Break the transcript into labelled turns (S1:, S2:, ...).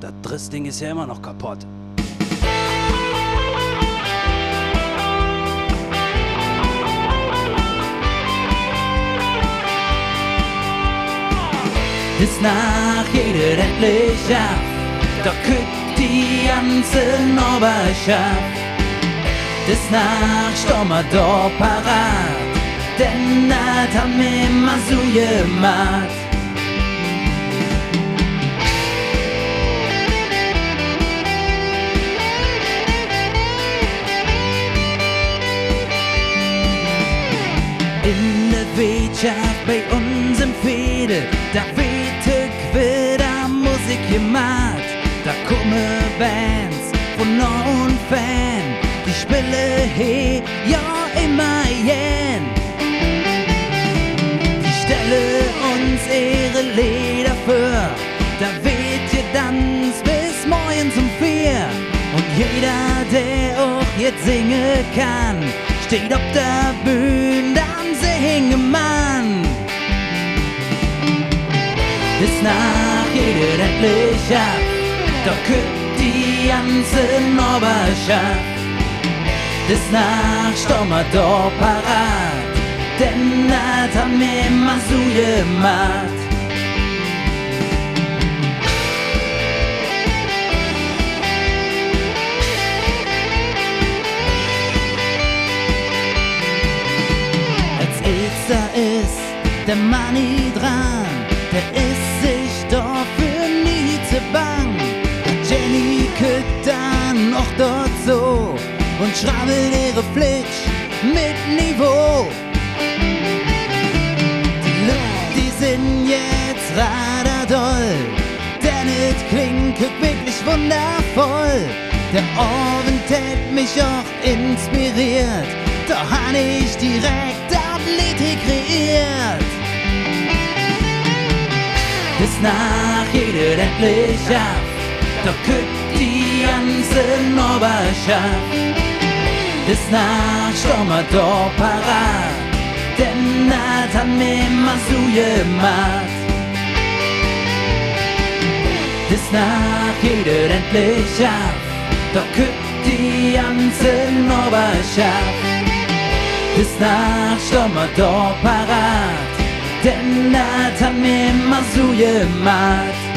S1: Das Drissding ist ja immer noch kaputt. Bis nach jeder endlich ab, da kütt die ganze Noberschaft. Bis nach Stommer da parat, denn das haben wir immer so gemacht. In der Wirtschaft bei uns im Fädel, da wird wieder Musik gemacht. Da kommen Bands von nah und fern, die spielen hier ja immer jen. Die stellen uns ihre Lieder vor, da wird getanzt bis morgens um 4. Und jeder, der auch jetzt singen kann, steht auf der Bühne, dann singen Mann. Bis nach jeder endlich ab, da kütt die ganze Noberschaft. Bis nach Stommer da parat, denn das haben wir immer so gemacht. Da ist der Manni dran, der ist sich dafür nie zu bang. Jenny kütt dann noch dort so und schrabbelt ihre Flitsch mit Niveau. Die Luft, die sind jetzt radadoll, denn es klingt wirklich wundervoll. Der Abend hat mich auch inspiriert, da han ich direkt das Lied kreiert. Bis nach jeder endlich ab, da kütt die ganze Noberschaft. Bis nach Stommer da parat, denn das haben wir immer so gemacht. Bis nach jeder endlich ab, da kütt die ganze Noberschaft. Bis nach Stommer da parat, denn das haben wir immer so gemacht.